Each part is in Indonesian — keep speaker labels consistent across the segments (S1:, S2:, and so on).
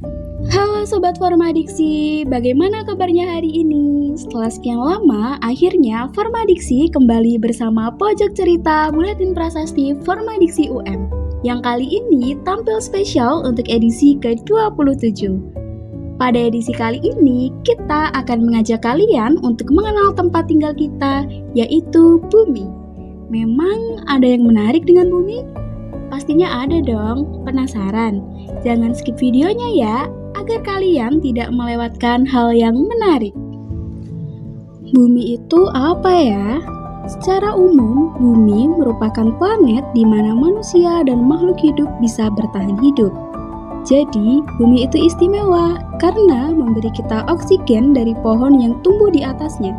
S1: Halo Sobat Formadiksi, bagaimana kabarnya hari ini? Setelah sekian lama, akhirnya Formadiksi kembali bersama Pojok Cerita Buletin Prasasti Formadiksi UM yang kali ini tampil spesial untuk edisi ke-27. Pada edisi kali ini, kita akan mengajak kalian untuk mengenal tempat tinggal kita, yaitu bumi. Memang ada yang menarik dengan bumi? Pastinya ada dong, penasaran? Jangan skip videonya ya, agar kalian tidak melewatkan hal yang menarik. Bumi itu apa ya? Secara umum, bumi merupakan planet di mana manusia dan makhluk hidup bisa bertahan hidup. Jadi, bumi itu istimewa karena memberi kita oksigen dari pohon yang tumbuh di atasnya.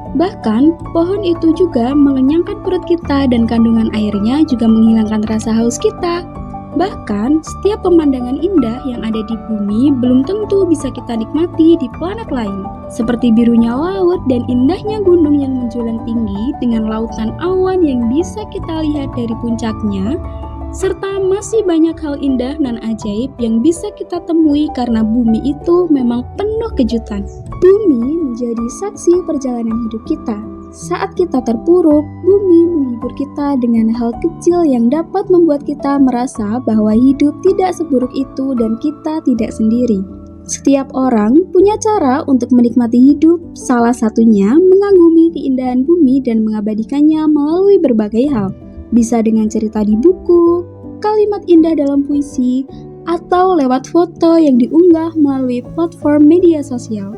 S1: Bahkan, pohon itu juga mengenyangkan perut kita dan kandungan airnya juga menghilangkan rasa haus kita. Bahkan, setiap pemandangan indah yang ada di bumi belum tentu bisa kita nikmati di planet lain. Seperti birunya laut dan indahnya gunung yang menjulang tinggi dengan lautan awan yang bisa kita lihat dari puncaknya, serta masih banyak hal indah dan ajaib yang bisa kita temui karena bumi itu memang penuh kejutan. Bumi menjadi saksi perjalanan hidup kita. Saat kita terpuruk, bumi menghibur kita dengan hal kecil yang dapat membuat kita merasa bahwa hidup tidak seburuk itu dan kita tidak sendiri. Setiap orang punya cara untuk menikmati hidup, salah satunya mengagumi keindahan bumi dan mengabadikannya melalui berbagai hal. Bisa dengan cerita di buku, kalimat indah dalam puisi, atau lewat foto yang diunggah melalui platform media sosial.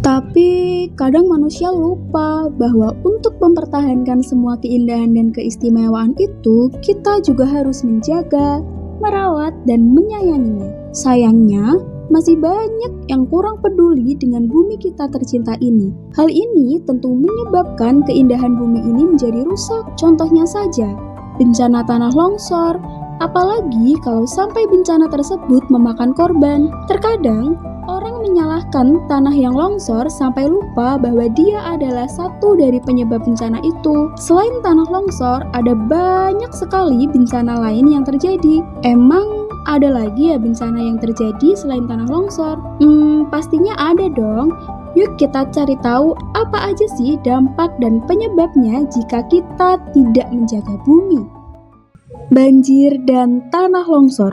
S1: Tapi kadang manusia lupa bahwa untuk mempertahankan semua keindahan dan keistimewaan itu, kita juga harus menjaga, merawat, dan menyayanginya. Sayangnya, masih banyak yang kurang peduli dengan bumi kita tercinta ini. Hal ini tentu menyebabkan keindahan bumi ini menjadi rusak. Contohnya saja, bencana tanah longsor, apalagi kalau sampai bencana tersebut memakan korban. Terkadang, orang menyalahkan tanah yang longsor sampai lupa bahwa dia adalah satu dari penyebab bencana itu. Selain tanah longsor, ada banyak sekali bencana lain yang terjadi. Emang ada lagi ya bencana yang terjadi selain tanah longsor? Pastinya ada dong. Yuk kita cari tahu apa aja sih dampak dan penyebabnya jika kita tidak menjaga bumi. Banjir dan tanah longsor.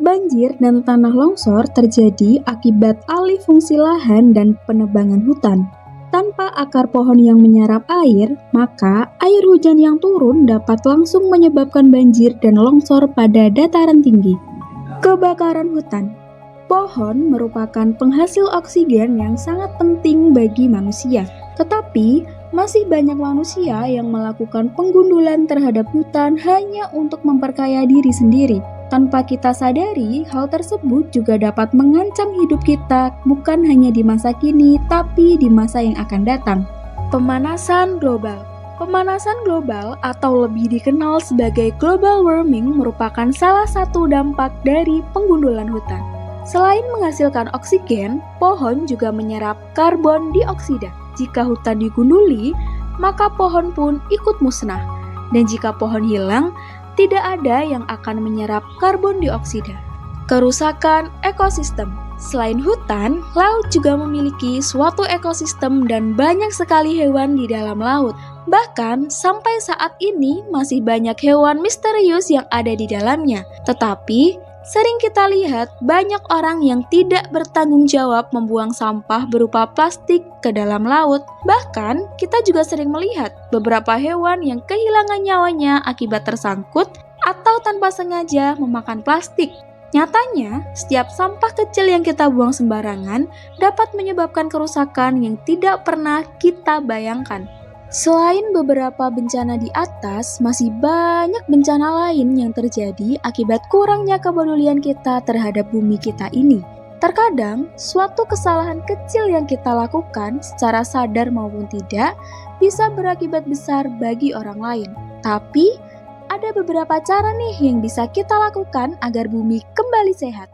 S1: Banjir dan tanah longsor terjadi akibat alih fungsi lahan dan penebangan hutan. Tanpa akar pohon yang menyerap air, maka air hujan yang turun dapat langsung menyebabkan banjir dan longsor pada dataran tinggi. Kebakaran hutan. Pohon merupakan penghasil oksigen yang sangat penting bagi manusia. Tetapi, masih banyak manusia yang melakukan penggundulan terhadap hutan hanya untuk memperkaya diri sendiri. Tanpa kita sadari, hal tersebut juga dapat mengancam hidup kita bukan hanya di masa kini, tapi di masa yang akan datang. Pemanasan global. Pemanasan global atau lebih dikenal sebagai global warming merupakan salah satu dampak dari penggundulan hutan. Selain menghasilkan oksigen, pohon juga menyerap karbon dioksida. Jika hutan digunduli, maka pohon pun ikut musnah. Dan jika pohon hilang, tidak ada yang akan menyerap karbon dioksida. Kerusakan ekosistem. Selain hutan, laut juga memiliki suatu ekosistem dan banyak sekali hewan di dalam laut. Bahkan, sampai saat ini masih banyak hewan misterius yang ada di dalamnya. Tetapi, sering kita lihat banyak orang yang tidak bertanggung jawab membuang sampah berupa plastik ke dalam laut. Bahkan, kita juga sering melihat beberapa hewan yang kehilangan nyawanya akibat tersangkut atau tanpa sengaja memakan plastik. Nyatanya, setiap sampah kecil yang kita buang sembarangan dapat menyebabkan kerusakan yang tidak pernah kita bayangkan. Selain beberapa bencana di atas, masih banyak bencana lain yang terjadi akibat kurangnya kepedulian kita terhadap bumi kita ini. Terkadang, suatu kesalahan kecil yang kita lakukan secara sadar maupun tidak bisa berakibat besar bagi orang lain. Tapi, ada beberapa cara nih yang bisa kita lakukan agar bumi kembali sehat.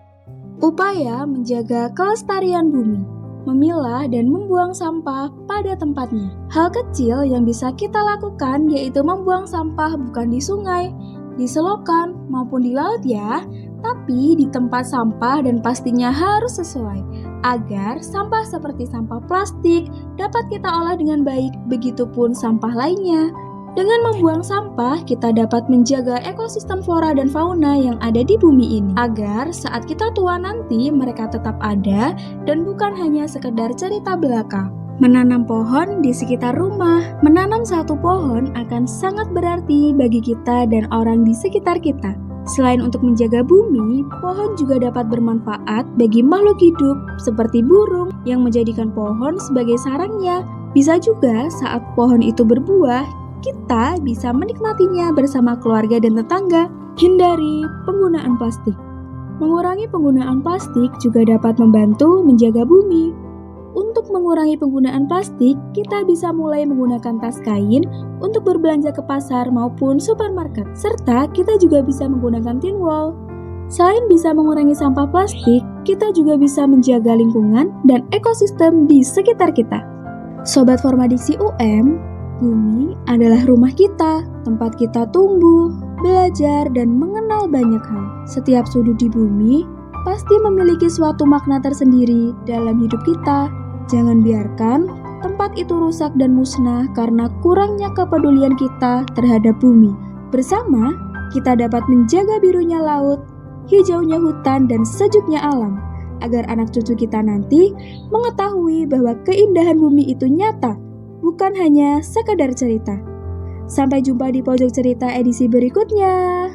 S1: Upaya menjaga kelestarian bumi. Memilah dan membuang sampah pada tempatnya. Hal kecil yang bisa kita lakukan yaitu membuang sampah bukan di sungai, di selokan, maupun di laut ya, tapi di tempat sampah dan pastinya harus sesuai, agar sampah seperti sampah plastik dapat kita olah dengan baik, begitupun sampah lainnya. Dengan membuang sampah, kita dapat menjaga ekosistem flora dan fauna yang ada di bumi ini, agar saat kita tua nanti mereka tetap ada dan bukan hanya sekedar cerita belaka. Menanam pohon di sekitar rumah. Menanam satu pohon akan sangat berarti bagi kita dan orang di sekitar kita. Selain untuk menjaga bumi, pohon juga dapat bermanfaat bagi makhluk hidup seperti burung yang menjadikan pohon sebagai sarangnya. Bisa juga saat pohon itu berbuah, kita bisa menikmatinya bersama keluarga dan tetangga. Hindari penggunaan plastik. Mengurangi penggunaan plastik juga dapat membantu menjaga bumi. Untuk mengurangi penggunaan plastik, kita bisa mulai menggunakan tas kain untuk berbelanja ke pasar maupun supermarket. Serta kita juga bisa menggunakan tin wall. Selain bisa mengurangi sampah plastik, kita juga bisa menjaga lingkungan dan ekosistem di sekitar kita. Sobat Formadiksi UM, bumi adalah rumah kita, tempat kita tumbuh, belajar, dan mengenal banyak hal. Setiap sudut di bumi pasti memiliki suatu makna tersendiri dalam hidup kita. Jangan biarkan tempat itu rusak dan musnah karena kurangnya kepedulian kita terhadap bumi. Bersama, kita dapat menjaga birunya laut, hijaunya hutan, dan sejuknya alam, agar anak cucu kita nanti mengetahui bahwa keindahan bumi itu nyata, bukan hanya sekadar cerita. Sampai jumpa di pojok cerita edisi berikutnya.